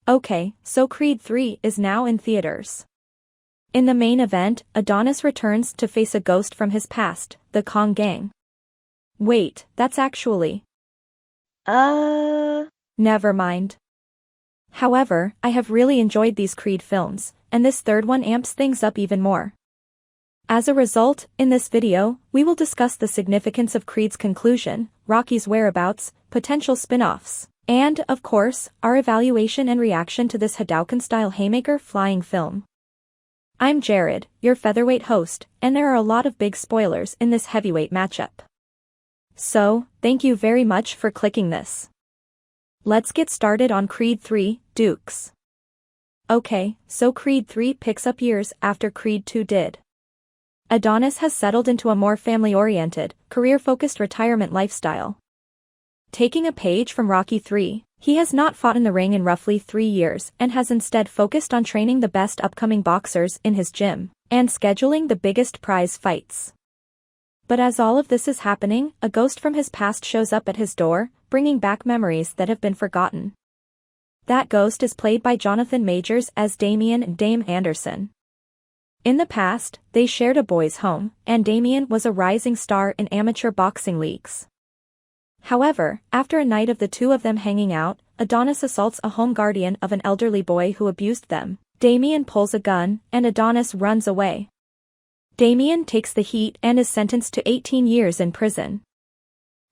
Okay, so Creed 3 is now in theaters. In the main event, Adonis returns to face a ghost from his past, the Kong Gang. Wait, that's actually... Never mind. However, I have really enjoyed these Creed films, and this third one amps things up even more. As a result, in this video, we will discuss the significance of Creed's conclusion, Rocky's whereabouts, potential spin-offs, and, of course, our evaluation and reaction to this Hadouken-style haymaker flying film. I'm Jared, your featherweight host, and there are a lot of big spoilers in this heavyweight matchup. So, thank you very much for clicking this. Let's get started on Creed 3, Dukes. Okay, so Creed 3 picks up years after Creed 2 did. Adonis has settled into a more family-oriented, career-focused retirement lifestyle. Taking a page from Rocky 3, he has not fought in the ring in roughly 3 years and has instead focused on training the best upcoming boxers in his gym, and scheduling the biggest prize fights. But as all of this is happening, a ghost from his past shows up at his door, bringing back memories that have been forgotten. That ghost is played by Jonathan Majors as Damien and Dame Anderson. In the past, they shared a boys' home, and Damien was a rising star in amateur boxing leagues. However, after a night of the two of them hanging out, Adonis assaults a home guardian of an elderly boy who abused them. Damien pulls a gun, and Adonis runs away. Damien takes the heat and is sentenced to 18 years in prison.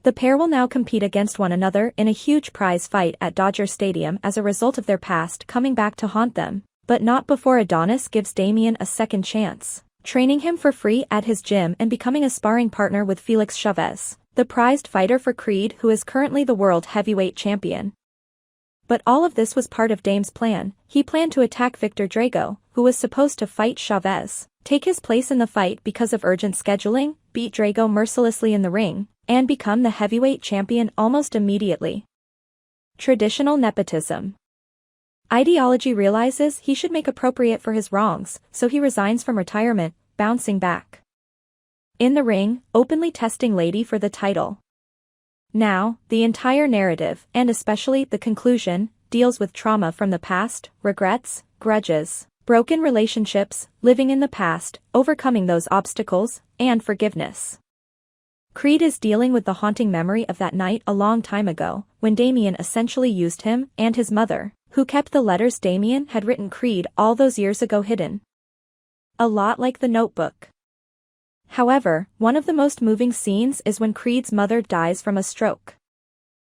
The pair will now compete against one another in a huge prize fight at Dodger Stadium as a result of their past coming back to haunt them, but not before Adonis gives Damien a second chance, training him for free at his gym and becoming a sparring partner with Felix Chavez, the prized fighter for Creed who is currently the world heavyweight champion. But all of this was part of Dame's plan. He planned to attack Victor Drago, who was supposed to fight Chavez, take his place in the fight because of urgent scheduling, beat Drago mercilessly in the ring, and become the heavyweight champion almost immediately. Traditional nepotism. Ideology realizes he should make appropriate for his wrongs, so he resigns from retirement, bouncing back. In the ring, openly testing Lady for the title. Now, the entire narrative, and especially the conclusion, deals with trauma from the past, regrets, grudges, broken relationships, living in the past, overcoming those obstacles, and forgiveness. Creed is dealing with the haunting memory of that night a long time ago, when Damien essentially used him and his mother, who kept the letters Damien had written Creed all those years ago hidden. A lot like The Notebook. However, one of the most moving scenes is when Creed's mother dies from a stroke.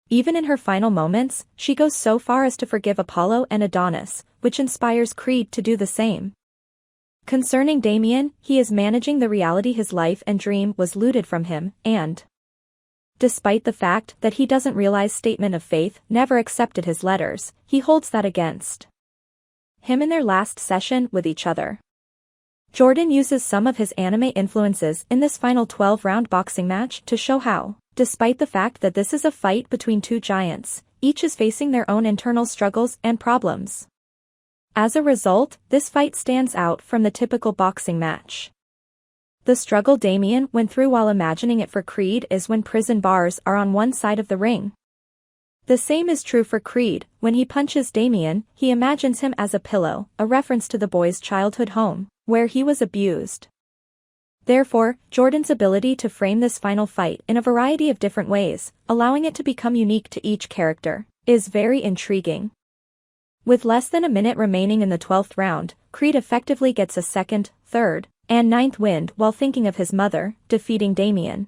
Even in her final moments, she goes so far as to forgive Apollo and Adonis, which inspires Creed to do the same. Concerning Damien, he is managing the reality his life and dream was looted from him, and despite the fact that he doesn't realize Statement of Faith never accepted his letters, he holds that against him in their last session with each other. Jordan uses some of his anime influences in this final 12-round boxing match to show how, despite the fact that this is a fight between two giants, each is facing their own internal struggles and problems. As a result, this fight stands out from the typical boxing match. The struggle Damien went through while imagining it for Creed is when prison bars are on one side of the ring. The same is true for Creed. When he punches Damien, he imagines him as a pillow, a reference to the boy's childhood home, where he was abused. Therefore, Jordan's ability to frame this final fight in a variety of different ways, allowing it to become unique to each character, is very intriguing. With less than a minute remaining in the 12th round, Creed effectively gets a second, third, and ninth wind while thinking of his mother, defeating Damien.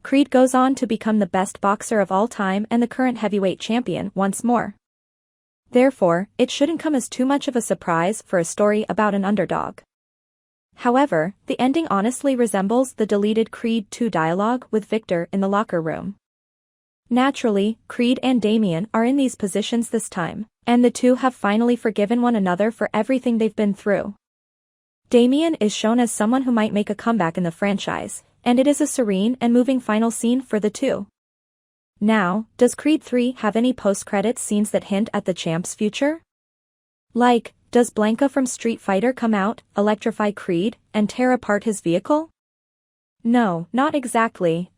Creed goes on to become the best boxer of all time and the current heavyweight champion once more. Therefore, it shouldn't come as too much of a surprise for a story about an underdog. However, the ending honestly resembles the deleted Creed 2 dialogue with Victor in the locker room. Naturally, Creed and Damien are in these positions this time, and the two have finally forgiven one another for everything they've been through. Damien is shown as someone who might make a comeback in the franchise, and it is a serene and moving final scene for the two. Now, does Creed 3 have any post-credits scenes that hint at the champ's future? Like, does Blanca from Street Fighter come out, electrify Creed, and tear apart his vehicle? No, not exactly,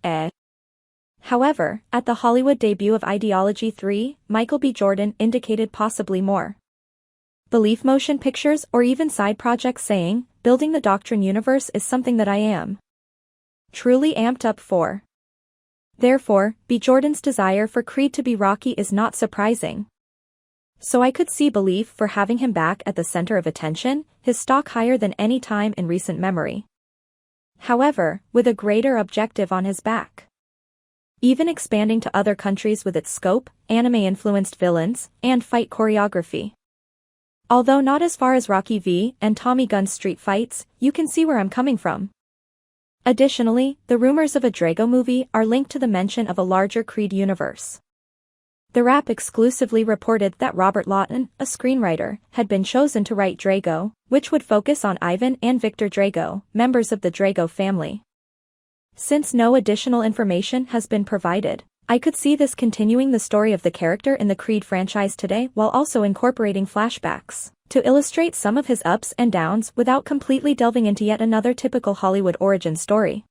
However, at the Hollywood debut of Ideology 3, Michael B. Jordan indicated possibly more belief motion pictures or even side projects, saying, "Building the Doctrine universe is something that I am truly amped up for." Therefore, B. Jordan's desire for Creed to be Rocky is not surprising. So I could see belief for having him back at the center of attention, his stock higher than any time in recent memory. However, with a greater objective on his back. Even expanding to other countries with its scope, anime-influenced villains, and fight choreography. Although not as far as Rocky V and Tommy Gunn's street fights, you can see where I'm coming from. Additionally, the rumors of a Drago movie are linked to the mention of a larger Creed universe. The Wrap exclusively reported that Robert Lawton, a screenwriter, had been chosen to write Drago, which would focus on Ivan and Victor Drago, members of the Drago family. Since no additional information has been provided, I could see this continuing the story of the character in the Creed franchise today while also incorporating flashbacks to illustrate some of his ups and downs without completely delving into yet another typical Hollywood origin story.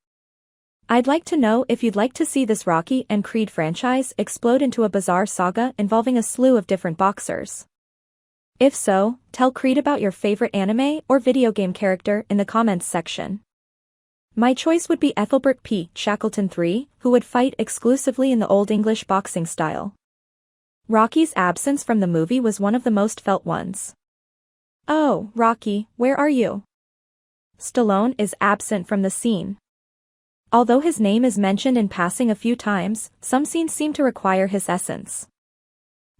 I'd like to know if you'd like to see this Rocky and Creed franchise explode into a bizarre saga involving a slew of different boxers. If so, tell Creed about your favorite anime or video game character in the comments section. My choice would be Ethelbert P. Shackleton III, who would fight exclusively in the Old English boxing style. Rocky's absence from the movie was one of the most felt ones. "Oh, Rocky, where are you?" Stallone is absent from the scene. Although his name is mentioned in passing a few times, some scenes seem to require his essence.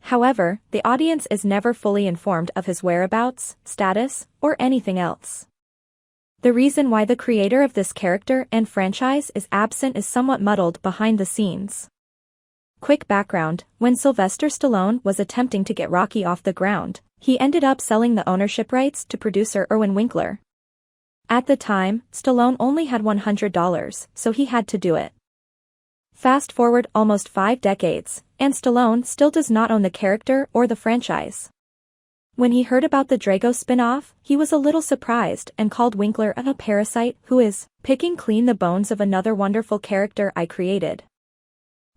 However, the audience is never fully informed of his whereabouts, status, or anything else. The reason why the creator of this character and franchise is absent is somewhat muddled behind the scenes. Quick background: when Sylvester Stallone was attempting to get Rocky off the ground, he ended up selling the ownership rights to producer Irwin Winkler. At the time, Stallone only had $100, so he had to do it. Fast forward almost 5 decades, and Stallone still does not own the character or the franchise. When he heard about the Drago spin-off, he was a little surprised and called Winkler a parasite who is picking clean the bones of another wonderful character I created.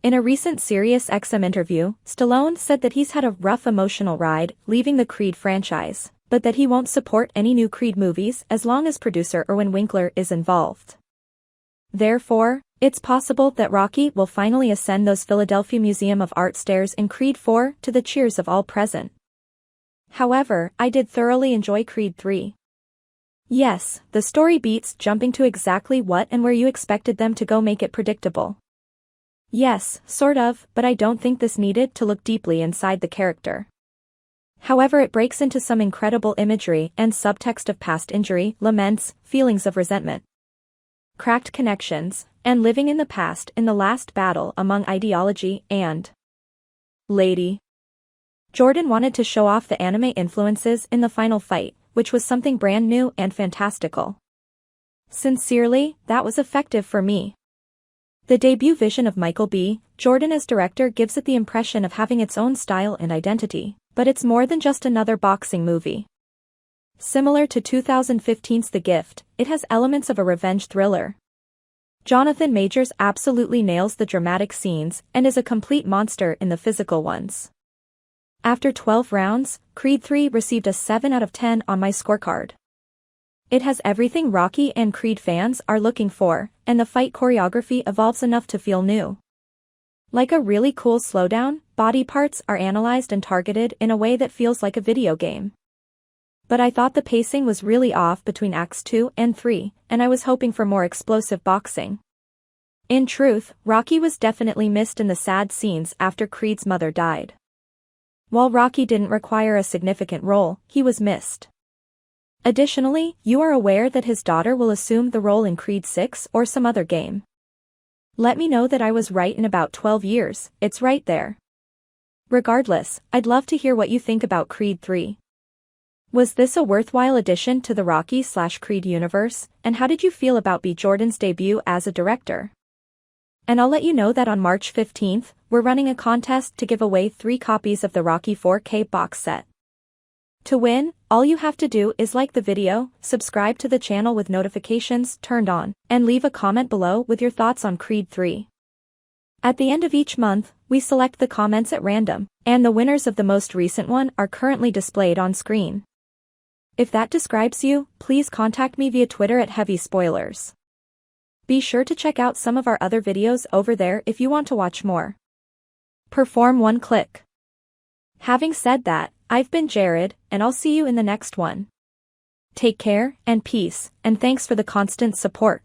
In a recent SiriusXM interview, Stallone said that he's had a rough emotional ride leaving the Creed franchise, but that he won't support any new Creed movies as long as producer Irwin Winkler is involved. Therefore, it's possible that Rocky will finally ascend those Philadelphia Museum of Art stairs in Creed 4 to the cheers of all present. However, I did thoroughly enjoy Creed 3. Yes, the story beats jumping to exactly what and where you expected them to go make it predictable. Yes, sort of, but I don't think this needed to look deeply inside the character. However, it breaks into some incredible imagery and subtext of past injury, laments, feelings of resentment, cracked connections, and living in the past in the last battle among Ideology and Lady. Jordan wanted to show off the anime influences in the final fight, which was something brand new and fantastical. Sincerely, that was effective for me. The debut vision of Michael B. Jordan as director gives it the impression of having its own style and identity, but it's more than just another boxing movie. Similar to 2015's The Gift, it has elements of a revenge thriller. Jonathan Majors absolutely nails the dramatic scenes and is a complete monster in the physical ones. After 12 rounds, Creed 3 received a 7 out of 10 on my scorecard. It has everything Rocky and Creed fans are looking for, and the fight choreography evolves enough to feel new. Like a really cool slowdown, body parts are analyzed and targeted in a way that feels like a video game. But I thought the pacing was really off between Acts 2 and 3, and I was hoping for more explosive boxing. In truth, Rocky was definitely missed in the sad scenes after Creed's mother died. While Rocky didn't require a significant role, he was missed. Additionally, you are aware that his daughter will assume the role in Creed 6 or some other game. Let me know that I was right in about 12 years, it's right there. Regardless, I'd love to hear what you think about Creed 3. Was this a worthwhile addition to the Rocky/Creed universe, and how did you feel about B. Jordan's debut as a director? And I'll let you know that on March 15th, we're running a contest to give away 3 copies of the Rocky 4K box set. To win, all you have to do is like the video, subscribe to the channel with notifications turned on, and leave a comment below with your thoughts on Creed 3. At the end of each month, we select the comments at random, and the winners of the most recent one are currently displayed on screen. If that describes you, please contact me via Twitter at Heavy Spoilers. Be sure to check out some of our other videos over there if you want to watch more. Perform one click. Having said that, I've been Jared, and I'll see you in the next one. Take care, and peace, and thanks for the constant support.